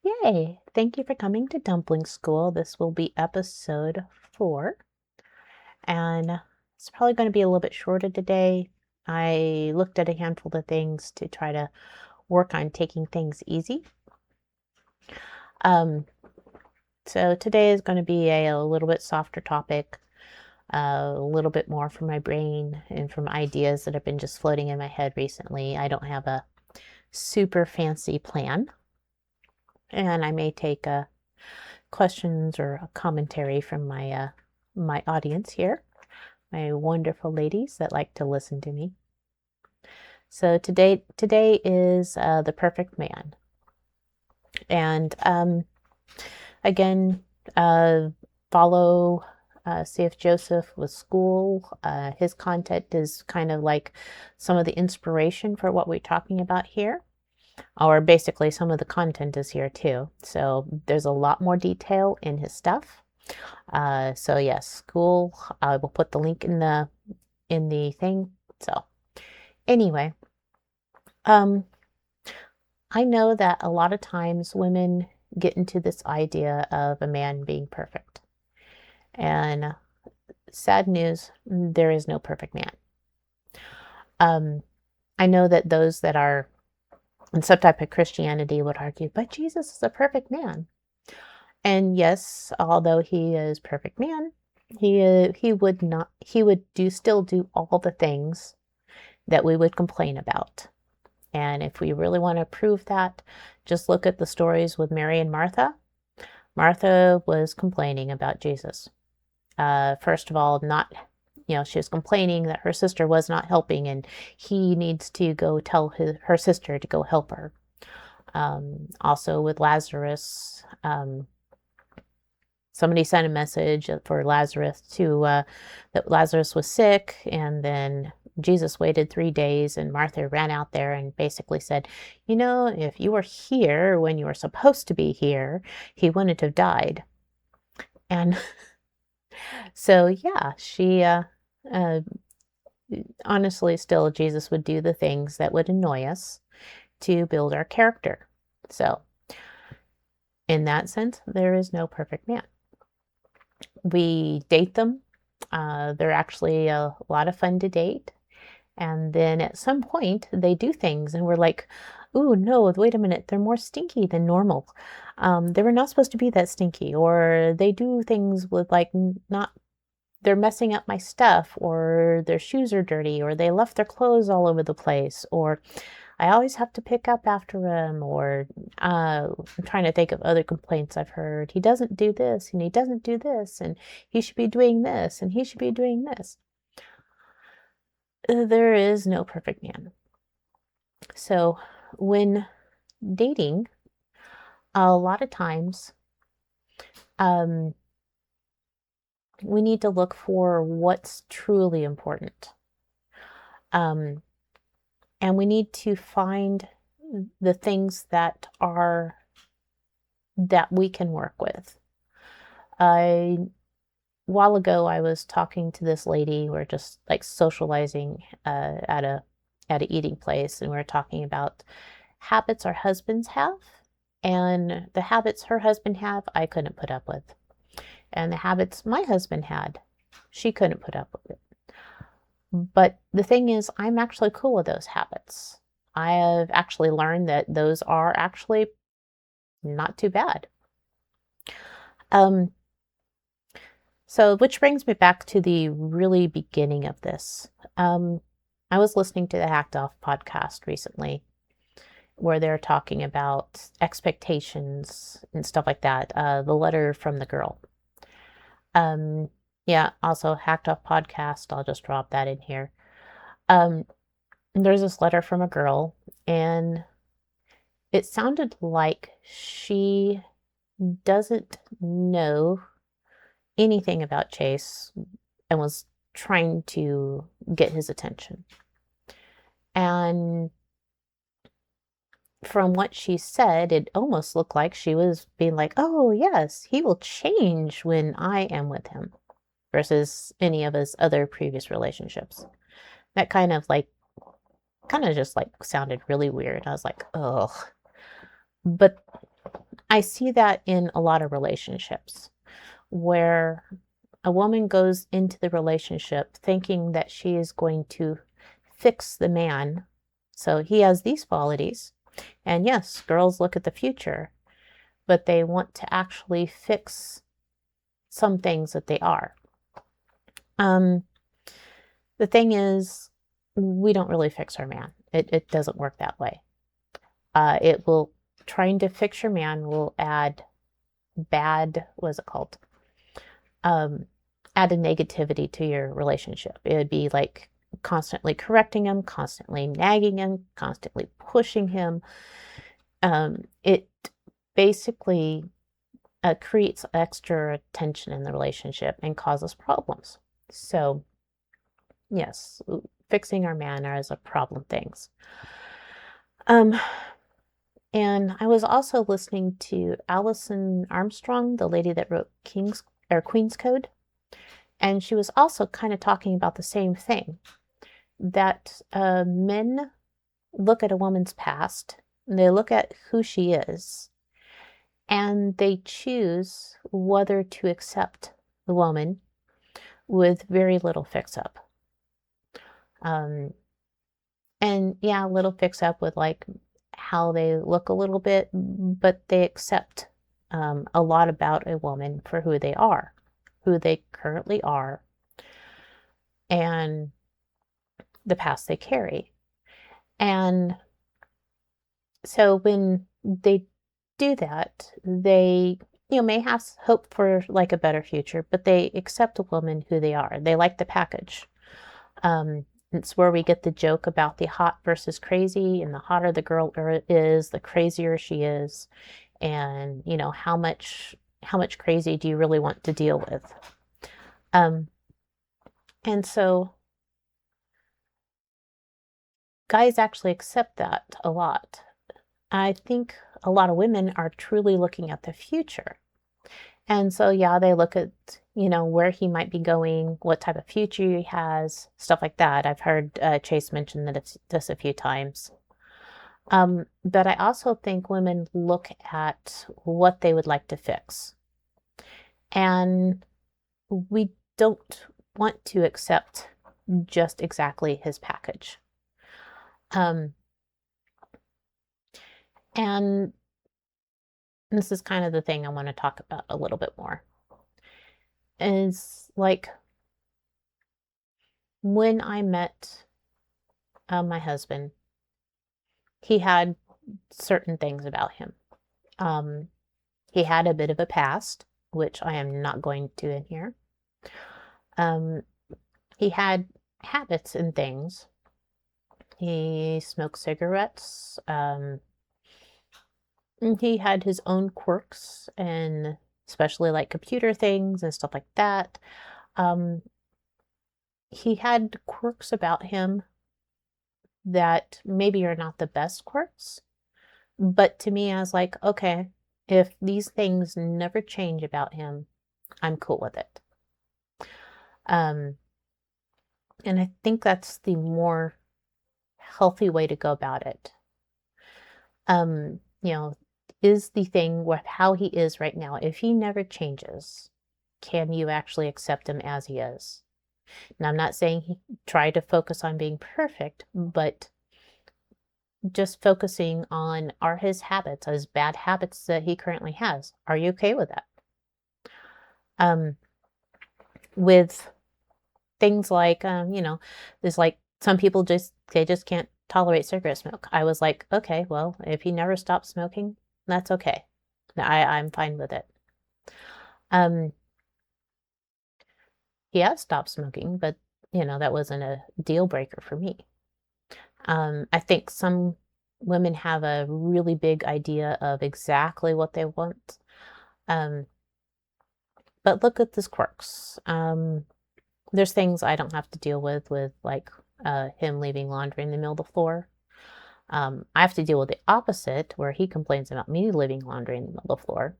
Yay! Thank you for coming to Dumpling School. This will be episode 4, and it's probably going to be a little bit shorter today. I looked at a handful of things to try to work on taking things easy. Um, so today is going to be a little bit softer topic, a little bit more from my brain and from ideas that have been just floating in my head recently. I don't have a super fancy plan, and I may take questions or a commentary from my audience here, my wonderful ladies that like to listen to me. So today is the perfect man, and again, follow C.F. Joseph with school. His content is kind of like some of the inspiration for what we're talking about here, or basically some of the content is here too. So there's a lot more detail in his stuff. So yes, school. I will put the link in the thing. So anyway, I know that a lot of times women get into this idea of a man being perfect, and sad news, there is no perfect man. I know that those that are in some type of Christianity would argue, but Jesus is a perfect man. And yes, although he is perfect man, he would still do all the things that we would complain about. And if we really want to prove that, just look at the stories with Mary and Martha. Martha was complaining about Jesus. First of all, she was complaining that her sister was not helping, and he needs to go tell her sister to go help her. Also with Lazarus, somebody sent a message for Lazarus that Lazarus was sick, and then Jesus waited 3 days, and Martha ran out there and basically said, if you were here when you were supposed to be here, he wouldn't have died. And so, yeah, she honestly, still, Jesus would do the things that would annoy us to build our character. So, in that sense, there is no perfect man. We date them. They're actually a lot of fun to date. And then at some point, they do things, and we're like, "Ooh, no, wait a minute, they're more stinky than normal. They were not supposed to be that stinky." Or they do things with they're messing up my stuff, or their shoes are dirty, or they left their clothes all over the place, or I always have to pick up after him, or I'm trying to think of other complaints I've heard. He doesn't do this, and he doesn't do this, and he should be doing this, and he should be doing this. There is no perfect man. So when dating, a lot of times, we need to look for what's truly important. And we need to find the things that we can work with. A while ago, I was talking to this lady. We're just like socializing at a eating place, and we're talking about habits our husbands have, and the habits her husband have, I couldn't put up with, and the habits my husband had, she couldn't put up with it. But the thing is, I'm actually cool with those habits. I have actually learned that those are actually not too bad. So, which brings me back to the really beginning of this. I was listening to the Hacked Off podcast recently, where they're talking about expectations and stuff like that. The letter from the girl. Yeah, also Hacked Off podcast. I'll just drop that in here. There's this letter from a girl, and it sounded like she doesn't know anything about Chase and was trying to get his attention. And from what she said, it almost looked like she was being like, "Oh, yes, he will change when I am with him," versus any of his other previous relationships. That kind of just like sounded really weird. I was like, "Oh." But I see that in a lot of relationships where a woman goes into the relationship thinking that she is going to fix the man. So he has these qualities. And yes, girls look at the future, but they want to actually fix some things that they are. The thing is, we don't really fix our man. It doesn't work that way. Trying to fix your man will add what is it called? Add a negativity to your relationship. It would be like constantly correcting him, constantly nagging him, constantly pushing him. It basically creates extra tension in the relationship and causes problems. So, yes, fixing our manner is a problem things. And I was also listening to Alison Armstrong, the lady that wrote Queen's Code, and she was also kind of talking about the same thing, that men look at a woman's past, and they look at who she is, and they choose whether to accept the woman with very little fix-up. And yeah, a little fix-up with like how they look a little bit, but they accept a lot about a woman for who they are, who they currently are, and the past they carry. And so when they do that, they may have hope for like a better future, but they accept a woman who they are. They like the package. It's where we get the joke about the hot versus crazy, and the hotter the girl is, the crazier she is. And how much crazy do you really want to deal with? And so guys actually accept that a lot. I think a lot of women are truly looking at the future. And so, yeah, they look at, where he might be going, what type of future he has, stuff like that. I've heard Chase mention this a few times. But I also think women look at what they would like to fix. And we don't want to accept just exactly his package. And this is kind of the thing I want to talk about a little bit more. Is like when I met my husband, he had certain things about him. He had a bit of a past, which I am not going to in here. He had habits and things. He smoked cigarettes. He had his own quirks, and especially like computer things and stuff like that. He had quirks about him that maybe are not the best quirks, but to me, I was like, okay, if these things never change about him, I'm cool with it. And I think that's the more healthy way to go about it. Is the thing with how he is right now, if he never changes, can you actually accept him as he is? Now, I'm not saying try to focus on being perfect, but just focusing on, are his habits, his bad habits that he currently has, are you okay with that? With things like, there's like some people they just can't tolerate cigarette smoke. I was like, okay, well, if he never stops smoking, that's okay. I'm fine with it. He has stopped smoking, but that wasn't a deal breaker for me. I think some women have a really big idea of exactly what they want. But look at this quirks. There's things I don't have to deal with like him leaving laundry in the middle of the floor. I have to deal with the opposite, where he complains about me leaving laundry in the middle of the floor.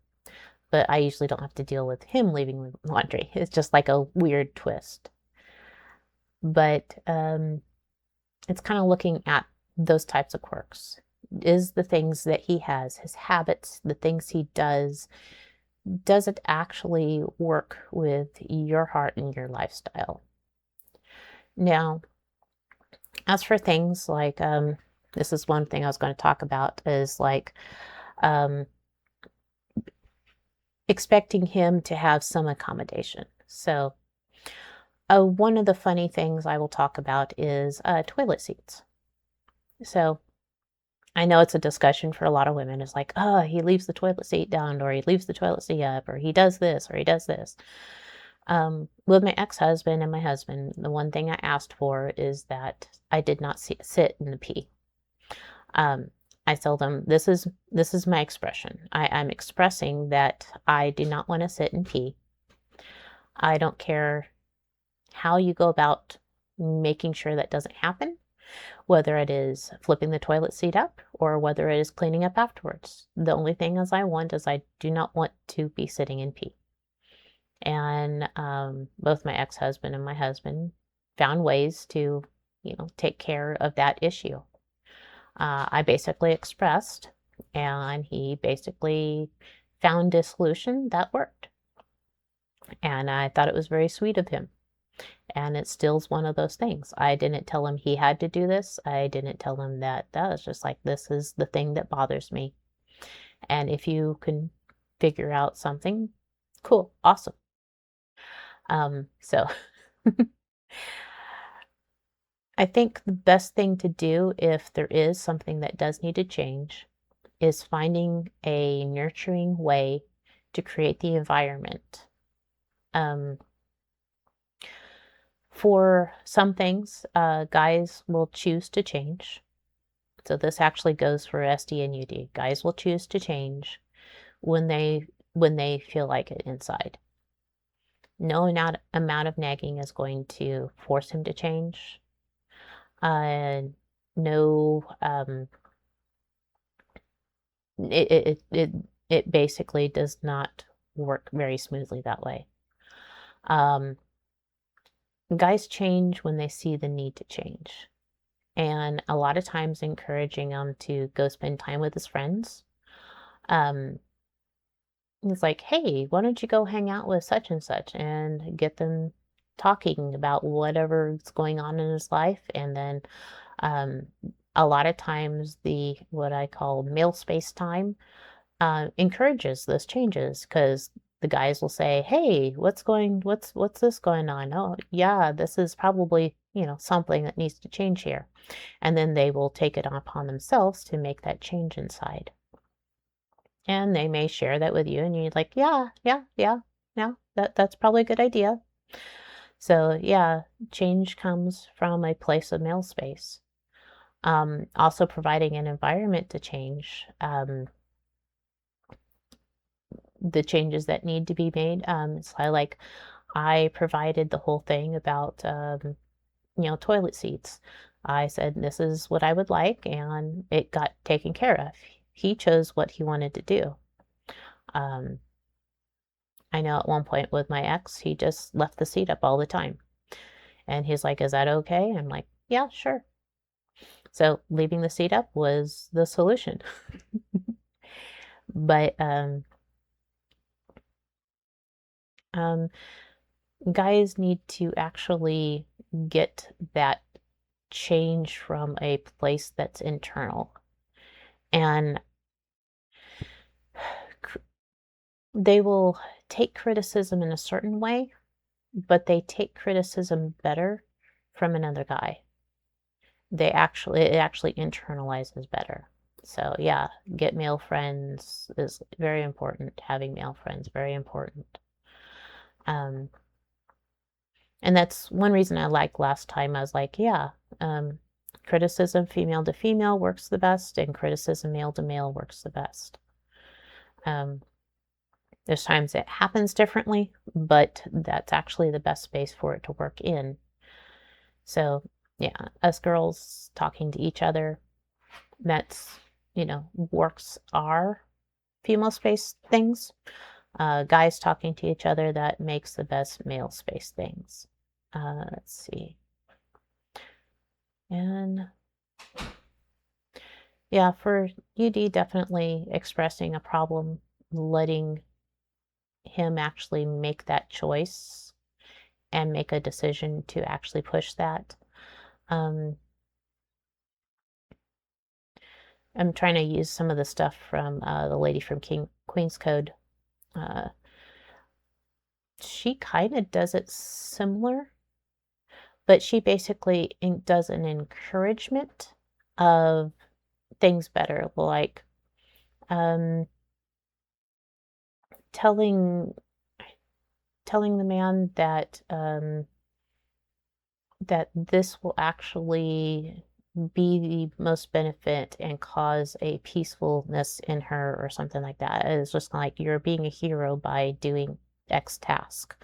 But I usually don't have to deal with him leaving laundry. It's just like a weird twist. But it's kind of looking at those types of quirks. is the things that he has, his habits, the things he does it actually work with your heart and your lifestyle? Now, as for things like, this is one thing I was going to talk about, is like um, expecting him to have some accommodation. So, one of the funny things I will talk about is toilet seats. So, I know it's a discussion for a lot of women. It's like, oh, he leaves the toilet seat down, or he leaves the toilet seat up, or he does this, or he does this. With my ex-husband and my husband, the one thing I asked for is that I did not sit in the pee. I told them this is my expression. I'm expressing that I do not want to sit and pee. I don't care how you go about making sure that doesn't happen, whether it is flipping the toilet seat up or whether it is cleaning up afterwards. The only thing as I want is I do not want to be sitting in pee. And both my ex-husband and my husband found ways to, take care of that issue. I basically expressed, and he basically found a solution that worked. And I thought it was very sweet of him. And it still's one of those things. I didn't tell him he had to do this. I didn't tell him that was just like, this is the thing that bothers me. And if you can figure out something, cool, awesome. So I think the best thing to do if there is something that does need to change is finding a nurturing way to create the environment. For some things, guys will choose to change. So this actually goes for SD and UD. Guys will choose to change when they feel like it inside. No amount of nagging is going to force him to change. No, it basically does not work very smoothly that way. Guys change when they see the need to change. And a lot of times encouraging them to go spend time with his friends. It's like, hey, why don't you go hang out with such and such and get them talking about whatever's going on in his life. And then a lot of times the what I call male space time encourages those changes, because the guys will say, hey, what's this going on? Oh yeah, this is probably something that needs to change here. And then they will take it upon themselves to make that change inside. And they may share that with you, and you're like, yeah, that's probably a good idea. So yeah, change comes from a place of male space. Also providing an environment to change the changes that need to be made. So I provided the whole thing about toilet seats. I said, this is what I would like, and it got taken care of. He chose what he wanted to do. I know at one point with my ex, he just left the seat up all the time. And he's like, is that okay? I'm like, yeah, sure. So leaving the seat up was the solution. But guys need to actually get that change from a place that's internal. And they will take criticism in a certain way, but they take criticism better from another guy. It actually internalizes better. So yeah, get male friends is very important. Having male friends, very important. And that's one reason I liked last time. I was like, yeah, criticism female to female works the best, and criticism male to male works the best. There's times it happens differently, but that's actually the best space for it to work in. So yeah, us girls talking to each other, that's, works our female space things. Guys talking to each other, that makes the best male space things. Let's see. And Yeah, for UD, definitely expressing a problem, letting him actually make that choice and make a decision to actually push that. Um, I'm trying to use some of the stuff from the lady from Queen's Code. Uh, she kind of does it similar, but she basically does an encouragement of things better, like um, telling telling the man that that this will actually be the most benefit and cause a peacefulness in her or something like that. It's just like you're being a hero by doing X task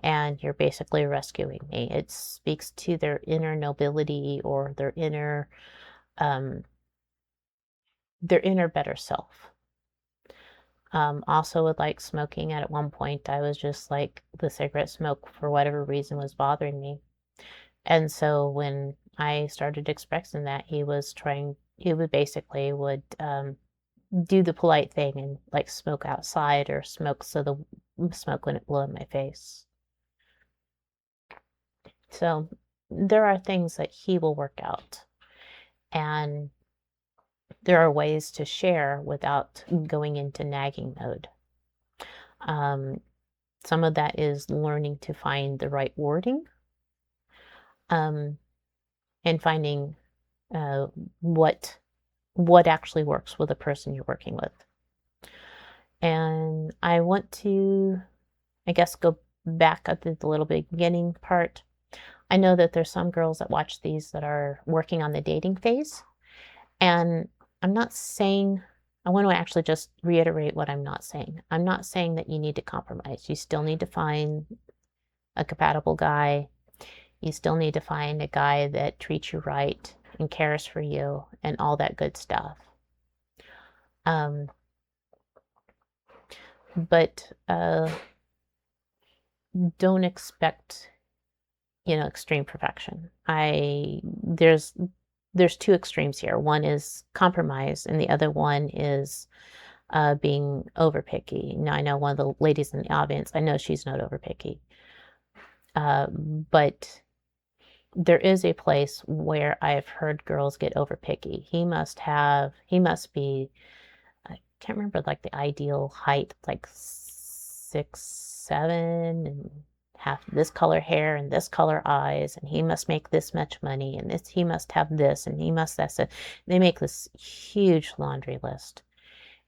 and you're basically rescuing me. It speaks to their inner nobility or um their inner better self. Also with like smoking at one point, I was just like the cigarette smoke for whatever reason was bothering me. And so when I started expressing that, he would basically do the polite thing and like smoke outside or smoke so the smoke wouldn't blow in my face. So there are things that he will work out. And there are ways to share without going into nagging mode. Um, some of that is learning to find the right wording, um, and finding uh, what what actually works with the person you're working with. And I want to, I guess, go back at the little beginning part. I know that there's some girls that watch these that are working on the dating phase. And I'm not saying, I want to actually just reiterate what I'm not saying. I'm not saying that you need to compromise. You still need to find a compatible guy. You still need to find a guy that treats you right and cares for you and all that good stuff. Um, but don't expect, extreme perfection. I there's two extremes here. One is compromise, and the other one is being over picky. Now I know one of the ladies in the audience. I know she's not over picky, but there is a place where I've heard girls get over picky. He must be, I can't remember like the ideal height, like 6'7" and have this color hair and this color eyes, and he must make this much money, and he must have this, and he must that's it. They make this huge laundry list.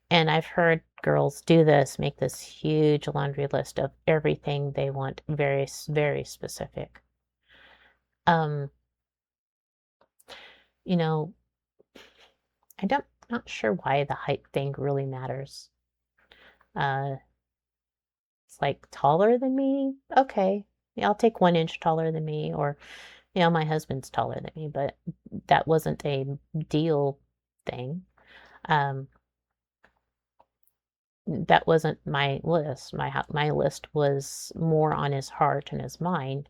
And I've heard girls do this, make this huge laundry list of everything they want, very, very specific. Um, you know, not sure why the height thing really matters. Uh, it's like taller than me. Okay. Yeah, I'll take 1 inch taller than me, or, my husband's taller than me, but that wasn't a deal thing. Um, that wasn't my list. My list was more on his heart and his mind.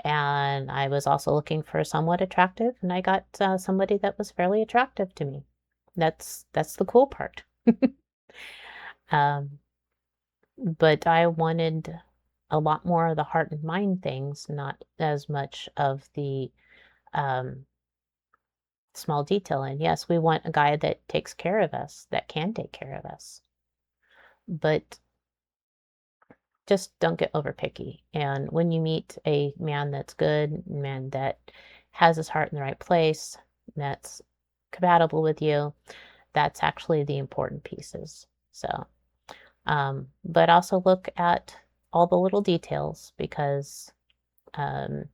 And I was also looking for somewhat attractive, and I got somebody that was fairly attractive to me. That's the cool part. Um, but I wanted a lot more of the heart and mind things, not as much of the um, small detail. And yes, we want a guy that takes care of us, that can take care of us, but just don't get over picky. And when you meet a man that's good, a man that has his heart in the right place, that's compatible with you, that's actually the important pieces. So, but also look at all the little details because um,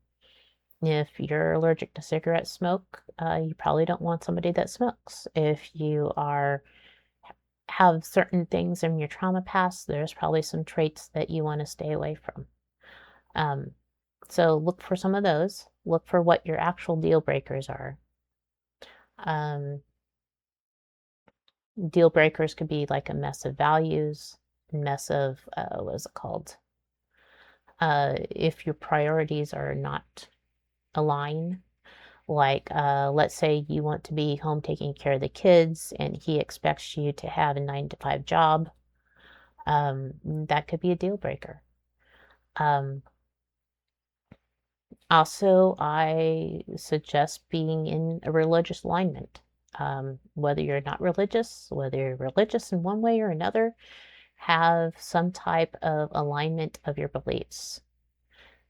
if you're allergic to cigarette smoke, you probably don't want somebody that smokes. If you have certain things in your trauma past, there's probably some traits that you want to stay away from. Um, so look for some of those. Look for what your actual deal breakers are. Um, Deal breakers could be like a mess of values, mess of what is it called? If your priorities are not aligned, Like, let's say you want to be home taking care of the kids and he expects you to have a 9 to 5 job. That could be a deal breaker. Um, Also, I suggest being in a religious alignment. Whether you're not religious, whether you're religious in one way or another, have some type of alignment of your beliefs.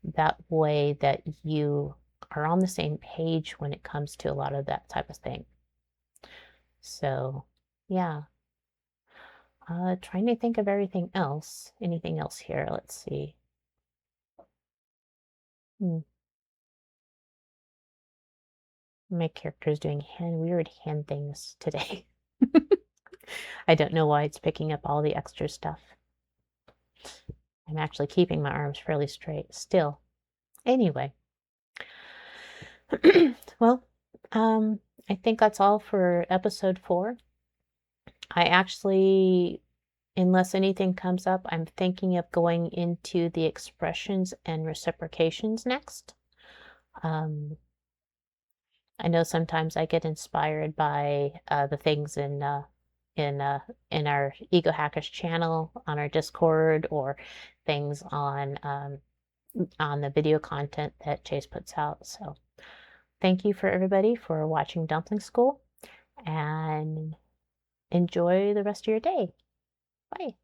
That way that you are on the same page when it comes to a lot of that type of thing. So, yeah. Trying to think of everything else. Anything else here? Let's see. Hmm. My character is doing weird hand things today. I don't know why it's picking up all the extra stuff. I'm actually keeping my arms fairly straight still. Anyway, well, I think that's all for episode 4. I actually, unless anything comes up, I'm thinking of going into the expressions and reciprocations next. I know sometimes I get inspired by the things in uh, in our Ego Hackers channel on our Discord, or things on the video content that Chase puts out. So thank you for everybody for watching Dumpling School, and enjoy the rest of your day. Bye.